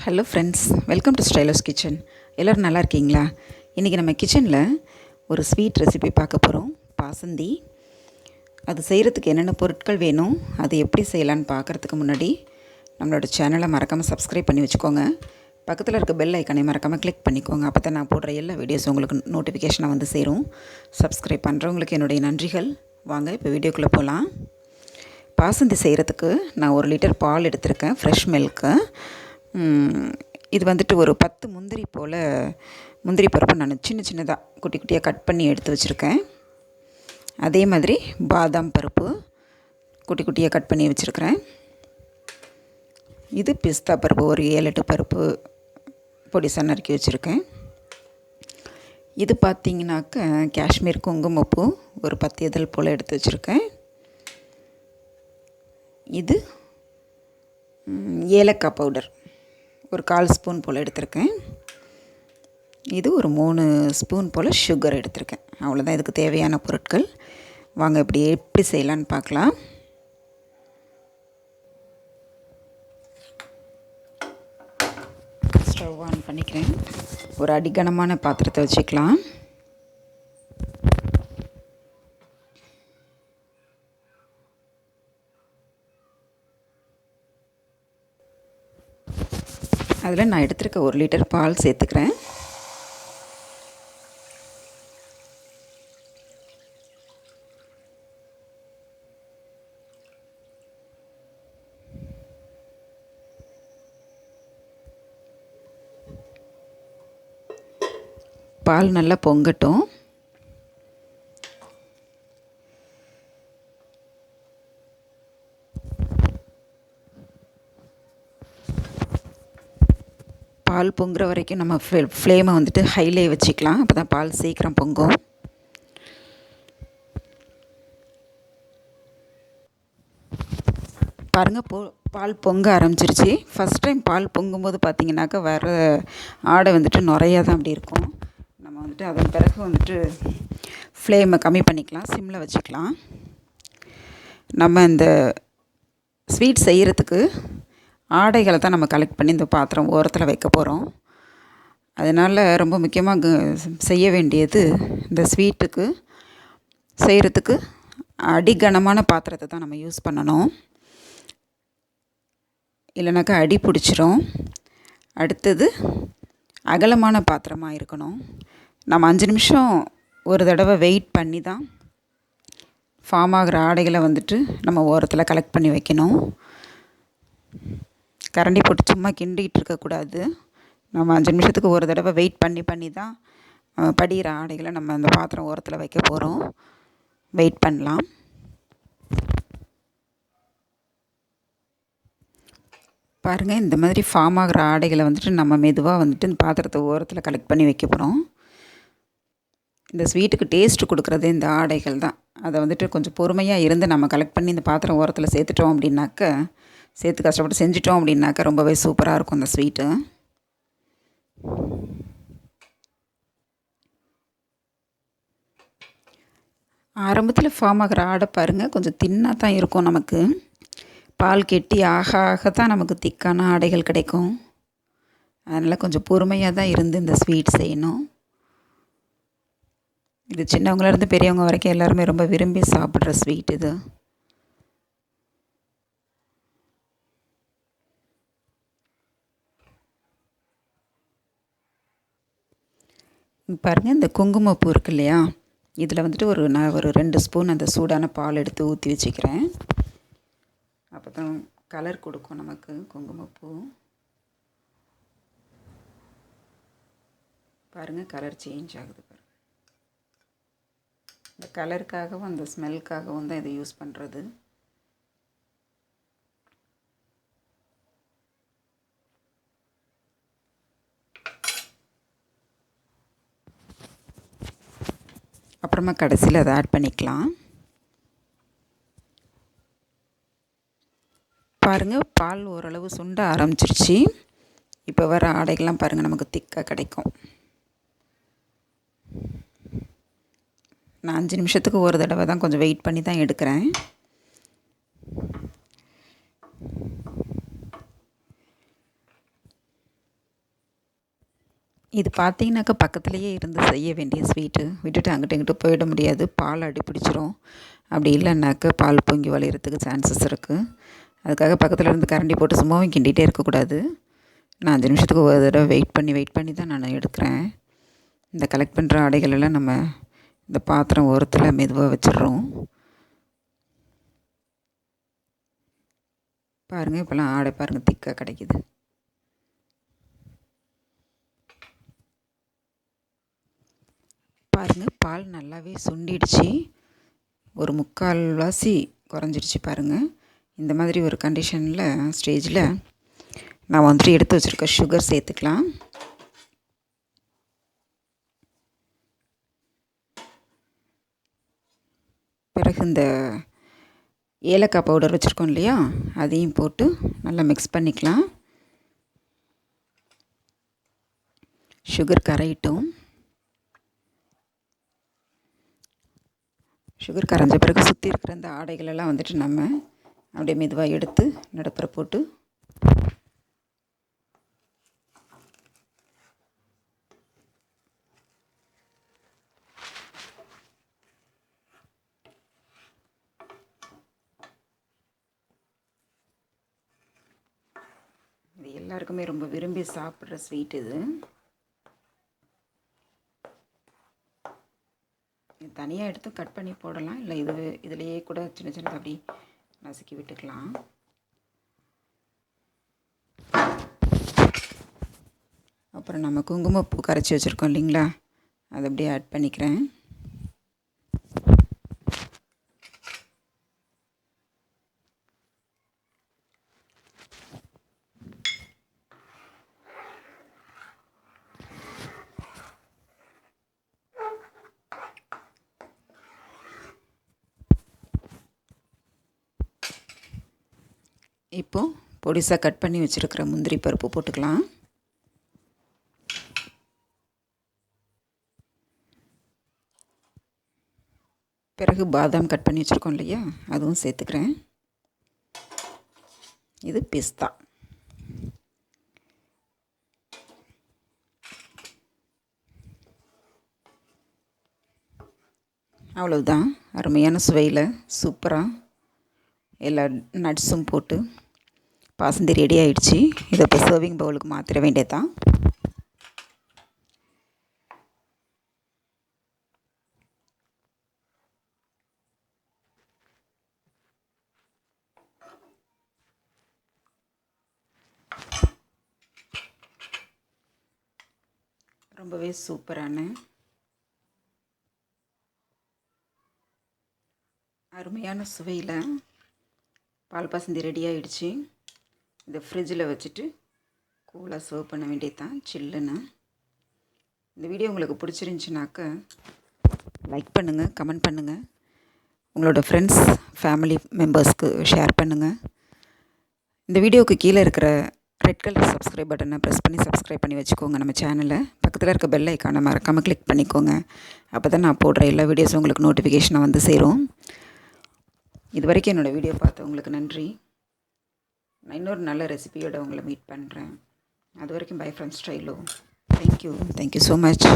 Hello friends, welcome to Stylo's kitchen. எல்லோரும் நல்லா இருக்கீங்களா? இன்றைக்கி நம்ம கிச்சனில் ஒரு ஸ்வீட் ரெசிபி பார்க்க போகிறோம். பாசுந்தி. அது செய்கிறதுக்கு என்னென்ன பொருட்கள் வேணும், அது எப்படி செய்யலான்னு பார்க்குறதுக்கு முன்னாடி நம்மளோட சேனலை மறக்காமல் சப்ஸ்கிரைப் பண்ணி வச்சுக்கோங்க. பக்கத்தில் இருக்க பெல் ஐக்கானை மறக்காமல் கிளிக் பண்ணிக்கோங்க. அப்போ தான் நான் போடுற எல்லா வீடியோஸ் உங்களுக்கு நோட்டிஃபிகேஷனாக வந்து சேரும். சப்ஸ்கிரைப் பண்ணுறவங்களுக்கு என்னுடைய நன்றிகள். வாங்க இப்போ வீடியோக்குள்ளே போகலாம். பாசுந்தி செய்கிறதுக்கு நான் 1 லிட்டர் பால் எடுத்திருக்கேன், ஃப்ரெஷ் மில்க்கு. இது வந்துட்டு ஒரு 10 முந்திரி போல் முந்திரி பருப்பு நான் சின்ன சின்னதாக குட்டி குட்டியாக கட் பண்ணி எடுத்து வச்சுருக்கேன். அதே மாதிரி பாதாம் பருப்பு குட்டி குட்டியாக கட் பண்ணி வச்சுருக்கிறேன். இது பிஸ்தா பருப்பு ஒரு 7-8 பருப்பு பொடிசாக நறுக்கி வச்சுருக்கேன். இது பார்த்திங்கனாக்க காஷ்மீர் குங்குமப்பூ ஒரு 10 இதழ் போல் எடுத்து வச்சுருக்கேன். இது ஏலக்காய் பவுடர் ஒரு 1/4 ஸ்பூன் போல் எடுத்திருக்கேன். இது ஒரு 3 ஸ்பூன் போல் சுகர் எடுத்திருக்கேன். அவ்வளோதான் இதுக்கு தேவையான பொருட்கள். வாங்க எப்படி செய்யலான்னு பார்க்கலாம். ஸ்டவ் ஆன் பண்ணிக்கிறேன். ஒரு அடிகனமான பாத்திரத்தை வச்சுக்கலாம். அதில் நான் எடுத்துருக்க 1 லிட்டர் பால் சேர்த்துக்கிறேன். பால் நல்லா பொங்கட்டும். பால் பொங்குற வரைக்கும் நம்ம ஃப்ளேமை வந்துட்டு ஹைலே வச்சுக்கலாம். அப்போ தான் பால் சீக்கிரம் பொங்கும். பாருங்கள், பால் பொங்க ஆரம்பிச்சிருச்சு. ஃபஸ்ட் டைம் பால் பொங்கும்போது பார்த்திங்கனாக்கா வர ஆடை வந்துட்டு நுறையாக தான் அப்படி இருக்கும். நம்ம வந்துட்டு அதன் பிறகு வந்துட்டு ஃப்ளேமை கம்மி பண்ணிக்கலாம், சிம்மில் வச்சுக்கலாம். நம்ம இந்த ஸ்வீட் செய்கிறதுக்கு ஆடைகளை தான் நம்ம கலெக்ட் பண்ணி இந்த பாத்திரம் ஓரத்தில் வைக்க போகிறோம். அதனால் ரொம்ப முக்கியமாக செய்ய வேண்டியது, இந்த ஸ்வீட்டுக்கு செய்கிறதுக்கு அடிகனமான பாத்திரத்தை தான் நம்ம யூஸ் பண்ணணும். இல்லைனாக்கா அடி பிடிச்சிரும். அடுத்தது அகலமான பாத்திரமாக இருக்கணும். நம்ம 5 நிமிஷம் ஒரு தடவை வெயிட் பண்ணி தான் ஃபார்ம் ஆகிற ஆடைகளை வந்துட்டு நம்ம ஓரத்தில் கலெக்ட் பண்ணி வைக்கணும். கரண்டி போட்டு சும்மா கிண்டிகிட்டு இருக்கக்கூடாது. நம்ம 5 நிமிஷத்துக்கு ஒரு தடவை வெயிட் பண்ணி தான் படிகிற ஆடைகளை நம்ம அந்த பாத்திரம் ஓரத்தில் வைக்க போகிறோம். வெயிட் பண்ணலாம். பாருங்கள், இந்த மாதிரி ஃபார்ம் ஆகிற ஆடைகளை வந்துட்டு நம்ம மெதுவாக வந்துட்டு இந்த பாத்திரத்தை ஓரத்தில் கலெக்ட் பண்ணி வைக்க போகிறோம். இந்த ஸ்வீட்டுக்கு டேஸ்ட்டு கொடுக்குறது இந்த ஆடைகள் தான். அதை வந்துட்டு கொஞ்சம் பொறுமையாக இருந்து நம்ம கலெக்ட் பண்ணி இந்த பாத்திரம் ஓரத்தில் சேர்த்துட்டோம் அப்படின்னாக்க, சேர்த்து கஷ்டப்பட்டு செஞ்சிட்டோம் அப்படின்னாக்கா ரொம்பவே சூப்பராக இருக்கும் இந்த ஸ்வீட்டு. ஆரம்பத்தில் ஃபார்ம் ஆகிற ஆடை பாருங்கள், கொஞ்சம் தின்னாக தான் இருக்கும். நமக்கு பால் கெட்டி ஆக தான் நமக்கு திக்கான ஆடைகள் கிடைக்கும். அதனால் கொஞ்சம் பொறுமையாக தான் இருந்து இந்த ஸ்வீட் செய்யணும். இது சின்னவங்கலேருந்து பெரியவங்க வரைக்கும் எல்லாருமே ரொம்ப விரும்பி சாப்பிட்ற ஸ்வீட் இது. பாருங்கள், இந்த குங்குமப்பூ இருக்கு இல்லையா, இதில் வந்துட்டு நான் ஒரு 2 ஸ்பூன் அந்த சூடான பால் எடுத்து ஊற்றி வச்சுக்கிறேன். அப்போ தான் கலர் கொடுக்கும் நமக்கு குங்குமப்பூ. பாருங்கள், கலர் சேஞ்ச் ஆகுது பாருங்கள். இந்த கலருக்காகவும் அந்த ஸ்மெல்லுக்காகவும் தான் இதை யூஸ் பண்ணுறது. அப்புறமா கடைசியில் அதை ஆட் பண்ணிக்கலாம். பாருங்கள், பால் ஓரளவு சுண்ட ஆரம்பிச்சிருச்சு. இப்போ வர ஆடைகள்லாம் பாருங்கள், நமக்கு திக்காக கிடைக்கும். நான் 5 நிமிஷத்துக்கு ஒரு தடவை தான் கொஞ்சம் வெயிட் பண்ணி தான் எடுக்கிறேன். இது பார்த்தீங்கன்னாக்கா பக்கத்துலேயே இருந்து செய்ய வேண்டிய ஸ்வீட்டு. விட்டுட்டு அங்கிட்டு இங்கிட்டு போயிட முடியாது. பால் அடி பிடிச்சிரும். அப்படி இல்லைன்னாக்கா பால் பொங்கி வழியறதுக்கு சான்சஸ் இருக்குது. அதுக்காக பக்கத்தில் இருந்து கரண்டி போட்டு சும்மாவும் கிண்டிகிட்டே இருக்கக்கூடாது. நான் 5 நிமிஷத்துக்கு ஒரு தடவை வெயிட் பண்ணி தான் நான் எடுக்கிறேன். இந்த கலெக்ட் பண்ணுற ஆடைகளெல்லாம் நம்ம இந்த பாத்திரம் ஓரத்தில் மெதுவாக வச்சிடுறோம். பாருங்கள், இப்போல்லாம் ஆடை பாருங்கள் திக்காக கிடைக்கிது. பாருங்கள், பால் நல்லாவே சுண்டிடுச்சு. ஒரு 3/4 வாசி குறைஞ்சிடுச்சு பாருங்கள். இந்த மாதிரி ஒரு ஸ்டேஜில் நான் வந்துட்டு எடுத்து வச்சுருக்க சுகர் சேர்த்துக்கலாம். பிறகு இந்த ஏலக்காய் பவுடர் வச்சுருக்கோம் இல்லையா, அதையும் போட்டு நல்லா மிக்ஸ் பண்ணிக்கலாம். சுகர் கரையிட்டும். சுகர் கரைஞ்ச பிறகு சுற்றி இருக்கிற அந்த ஆடைகளெல்லாம் வந்துட்டு நம்ம அப்படியே மெதுவாக எடுத்து நடுப்புற போட்டு இது எல்லாருக்குமே ரொம்ப விரும்பி சாப்பிட்ற ஸ்வீட் இது. தனியாக எடுத்து கட் பண்ணி போடலாம், இல்லை இதுலேயே கூட சின்ன சின்னதாக அப்படி நசுக்கி விட்டுக்கலாம். அப்புறம் நம்ம குங்குமப்பூ கரைச்சி வச்சுருக்கோம் இல்லைங்களா, அதை அப்படியே ஆட் பண்ணிக்கிறேன். இப்போது பொடிசாக கட் பண்ணி வச்சுருக்கிற முந்திரி பருப்பு போட்டுக்கலாம். பிறகு பாதாம் கட் பண்ணி வச்சுருக்கோம் இல்லையா, அதுவும் சேர்த்துக்கிறேன். இது பிஸ்தா. அவ்வளவுதான், அருமையான சுவையில் சூப்பராக எல்லா நட்ஸும் போட்டு பாசந்தி ரெடி ஆகிடுச்சு. இதை இப்போ சர்விங் பவுலுக்கு மாற்றிட வேண்டியதான். ரொம்பவே சூப்பரான அருமையான சுவையில் பால் பாசந்தி ரெடி ஆகிடுச்சு. இதை ஃப்ரிட்ஜில் வச்சுட்டு கூலாக சர்வ் பண்ண வேண்டியதுதான், சில்லுன்னு. இந்த வீடியோ உங்களுக்கு பிடிச்சிருந்துச்சினாக்க லைக் பண்ணுங்கள், கமெண்ட் பண்ணுங்கள், உங்களோட ஃப்ரெண்ட்ஸ் ஃபேமிலி மெம்பர்ஸ்க்கு ஷேர் பண்ணுங்கள். இந்த வீடியோவுக்கு கீழே இருக்கிற ரெட் கலர் சப்ஸ்கிரைப் பட்டனை ப்ரெஸ் பண்ணி சப்ஸ்கிரைப் பண்ணி வச்சுக்கோங்க நம்ம சேனலை. பக்கத்தில் இருக்க பெல் ஐக்கானை மறக்காமல் கிளிக் பண்ணிக்கோங்க. அப்போ தான் நான் போடுற எல்லா வீடியோஸும் உங்களுக்கு நோட்டிஃபிகேஷனாக வந்து சேரும். இது வரைக்கும் என்னோடய வீடியோ பார்த்தவங்களுக்கு நன்றி. நான் இன்னொரு நல்ல ரெசிபியோடு உங்களை மீட் பண்ணுறேன். அது வரைக்கும் bye from Stylo. Thank you so much.